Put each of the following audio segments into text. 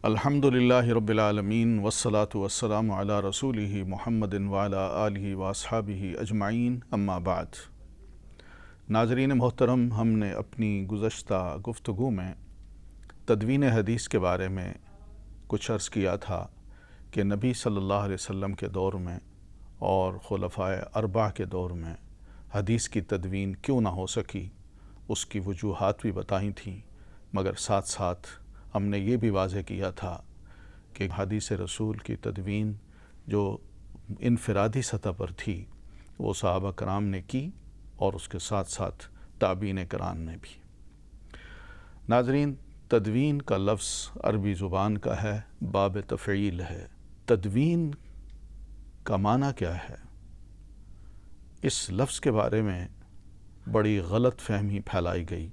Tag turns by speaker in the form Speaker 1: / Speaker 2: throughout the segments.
Speaker 1: الحمدللہ رب العالمین والصلاة والسلام علی رسولہ محمد وعلی آلہ واصحابہ اجمعین، اما بعد۔ ناظرین محترم، ہم نے اپنی گزشتہ گفتگو میں تدوین حدیث کے بارے میں کچھ عرض کیا تھا کہ نبی صلی اللہ علیہ وسلم کے دور میں اور خلفائے اربعہ کے دور میں حدیث کی تدوین کیوں نہ ہو سکی، اس کی وجوہات بھی بتائی تھیں، مگر ساتھ ساتھ ہم نے یہ بھی واضح کیا تھا کہ حدیث رسول کی تدوین جو انفرادی سطح پر تھی وہ صحابہ کرام نے کی، اور اس کے ساتھ ساتھ تابعین کرام نے بھی۔ ناظرین، تدوین کا لفظ عربی زبان کا ہے، باب تفعیل ہے۔ تدوین کا معنی کیا ہے؟ اس لفظ کے بارے میں بڑی غلط فہمی پھیلائی گئی،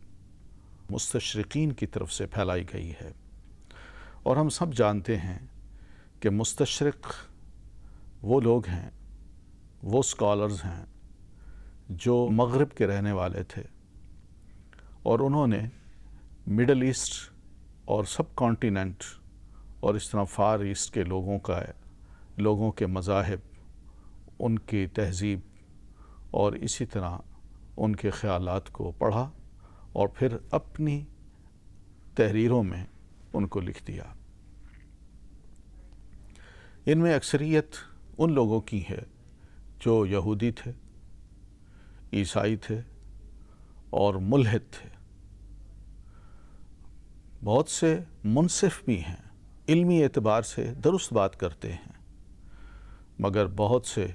Speaker 1: مستشرقین کی طرف سے پھیلائی گئی ہے، اور ہم سب جانتے ہیں کہ مستشرق وہ لوگ ہیں، وہ اسکالرز ہیں جو مغرب کے رہنے والے تھے، اور انہوں نے مڈل ایسٹ اور سب کانٹیننٹ اور اس طرح فار ایسٹ کے لوگوں کے مذاہب، ان کی تہذیب اور اسی طرح ان کے خیالات کو پڑھا اور پھر اپنی تحریروں میں ان کو لکھ دیا۔ ان میں اکثریت ان لوگوں کی ہے جو یہودی تھے، عیسائی تھے اور ملحد تھے۔ بہت سے منصف بھی ہیں، علمی اعتبار سے درست بات کرتے ہیں، مگر بہت سے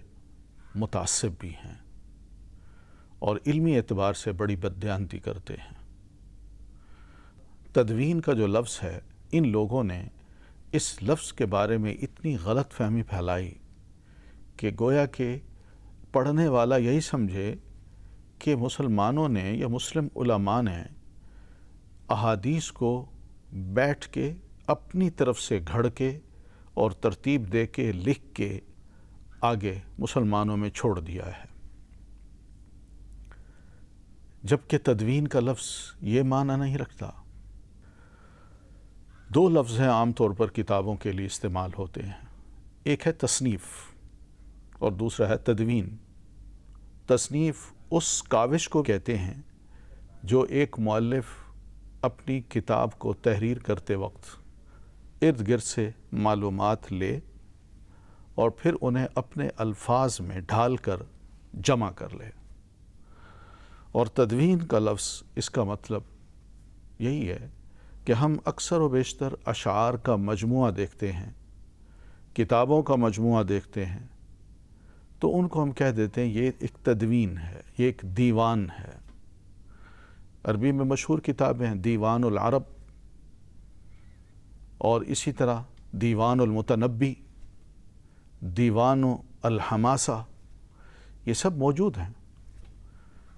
Speaker 1: متعصب بھی ہیں اور علمی اعتبار سے بڑی بددیانتی کرتے ہیں۔ تدوین کا جو لفظ ہے، ان لوگوں نے اس لفظ کے بارے میں اتنی غلط فہمی پھیلائی کہ گویا کہ پڑھنے والا یہی سمجھے کہ مسلمانوں نے یا مسلم علماء نے احادیث کو بیٹھ کے اپنی طرف سے گھڑ کے اور ترتیب دے کے لکھ کے آگے مسلمانوں میں چھوڑ دیا ہے، جبکہ تدوین کا لفظ یہ معنی نہیں رکھتا۔ دو لفظ ہیں عام طور پر کتابوں کے لیے استعمال ہوتے ہیں، ایک ہے تصنیف اور دوسرا ہے تدوین۔ تصنیف اس کاوش کو کہتے ہیں جو ایک مؤلف اپنی کتاب کو تحریر کرتے وقت ارد گرد سے معلومات لے اور پھر انہیں اپنے الفاظ میں ڈھال کر جمع کر لے، اور تدوین کا لفظ اس کا مطلب یہی ہے کہ ہم اکثر و بیشتر اشعار کا مجموعہ دیکھتے ہیں، کتابوں کا مجموعہ دیکھتے ہیں، تو ان کو ہم کہہ دیتے ہیں یہ ایک تدوین ہے، یہ ایک دیوان ہے۔ عربی میں مشہور کتابیں ہیں، دیوان العرب اور اسی طرح دیوان المتنبی، دیوان الحماسہ، یہ سب موجود ہیں،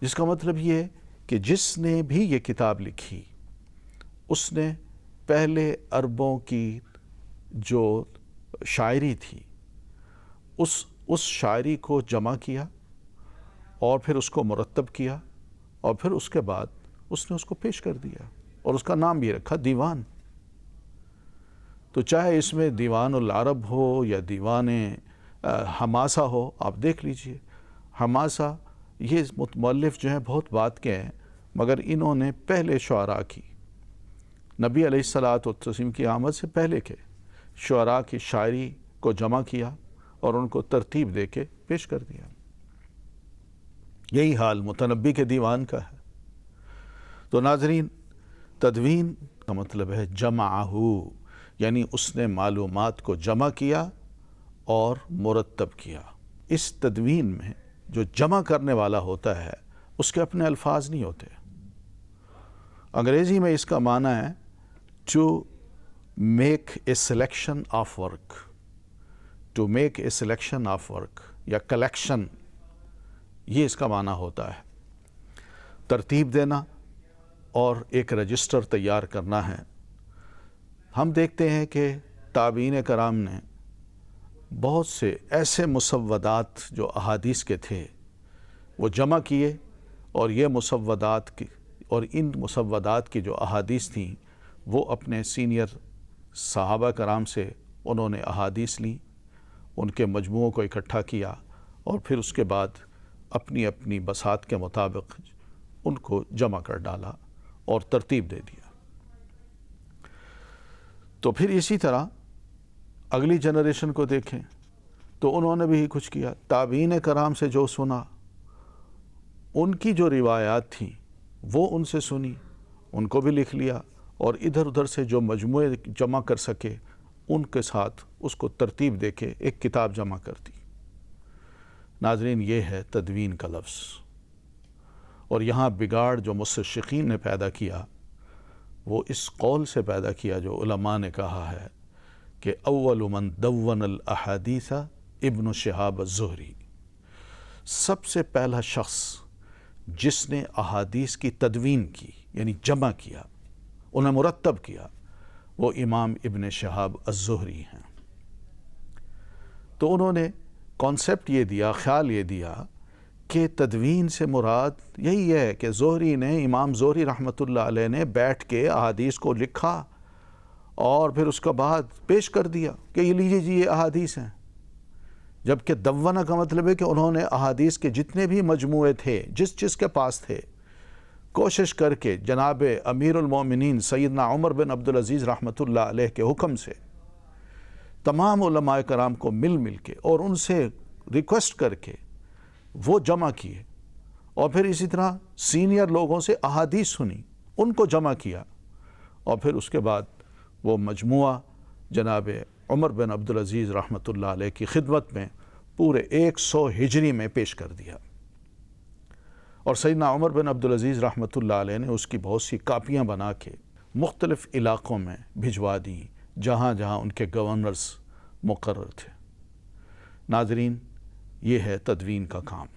Speaker 1: جس کا مطلب یہ ہے کہ جس نے بھی یہ کتاب لکھی اس نے پہلے عربوں کی جو شاعری تھی اس شاعری کو جمع کیا اور پھر اس کو مرتب کیا، اور پھر اس کے بعد اس نے اس کو پیش کر دیا، اور اس کا نام بھی رکھا دیوان۔ تو چاہے اس میں دیوان العرب ہو یا دیوان حماسہ ہو، آپ دیکھ لیجئے، حماسہ یہ مؤلف جو ہیں بہت بات کے ہیں، مگر انہوں نے پہلے شعراء کی، نبی علیہ الصلاۃ والتسلیم کی آمد سے پہلے کے شعراء کی شاعری کو جمع کیا اور ان کو ترتیب دے کے پیش کر دیا۔ یہی حال متنبی کے دیوان کا ہے۔ تو ناظرین، تدوین کا مطلب ہے جمعہ، یعنی اس نے معلومات کو جمع کیا اور مرتب کیا۔ اس تدوین میں جو جمع کرنے والا ہوتا ہے اس کے اپنے الفاظ نہیں ہوتے۔ انگریزی میں اس کا معنی ہے to make a selection of work, to make a selection of work یا کلیکشن، یہ اس کا معنی ہوتا ہے، ترتیب دینا اور ایک رجسٹر تیار کرنا ہے۔ ہم دیکھتے ہیں کہ تابعین کرام نے بہت سے ایسے مسودات جو احادیث کے تھے وہ جمع کیے، اور یہ مسودات کی اور ان مسودات کی جو احادیث تھیں وہ اپنے سینئر صحابہ کرام سے انہوں نے احادیث لیں، ان کے مجموعوں کو اکٹھا کیا اور پھر اس کے بعد اپنی اپنی بساط کے مطابق ان کو جمع کر ڈالا اور ترتیب دے دیا۔ تو پھر اسی طرح اگلی جنریشن کو دیکھیں تو انہوں نے بھی کچھ کیا، تابعین کرام سے جو سنا، ان کی جو روایات تھیں وہ ان سے سنی، ان کو بھی لکھ لیا، اور ادھر ادھر سے جو مجموعے جمع کر سکے ان کے ساتھ اس کو ترتیب دے کے ایک کتاب جمع کر دی۔ ناظرین، یہ ہے تدوین کا لفظ، اور یہاں بگاڑ جو مستشرقین نے پیدا کیا وہ اس قول سے پیدا کیا جو علماء نے کہا ہے کہ اول من دون الاحادیث ابن شہاب الزہری، سب سے پہلا شخص جس نے احادیث کی تدوین کی یعنی جمع کیا، انہیں مرتب کیا، وہ امام ابن شہاب الزہری ہیں۔ تو انہوں نے کانسیپٹ یہ دیا، خیال یہ دیا کہ تدوین سے مراد یہی ہے کہ زہری نے، امام زہری رحمۃ اللہ علیہ نے بیٹھ کے احادیث کو لکھا اور پھر اس کے بعد پیش کر دیا کہ یہ لیجیے جی یہ احادیث ہیں، جبکہ دونہ کا مطلب ہے کہ انہوں نے احادیث کے جتنے بھی مجموعے تھے جس کے پاس تھے، کوشش کر کے جناب امیر المومنین سیدنا عمر بن عبدالعزیز رحمۃ اللہ علیہ کے حکم سے تمام علماء کرام کو مل کے اور ان سے ریکویسٹ کر کے وہ جمع کیے، اور پھر اسی طرح سینئر لوگوں سے احادیث سنی، ان کو جمع کیا، اور پھر اس کے بعد وہ مجموعہ جناب عمر بن عبدالعزیز رحمۃ اللہ علیہ کی خدمت میں پورے 100 ہجری میں پیش کر دیا، اور سیدنا عمر بن عبدالعزیز رحمۃ اللہ علیہ نے اس کی بہت سی کاپیاں بنا کے مختلف علاقوں میں بھجوا دیں جہاں جہاں ان کے گورنرز مقرر تھے۔ ناظرین، یہ ہے تدوین کا کام۔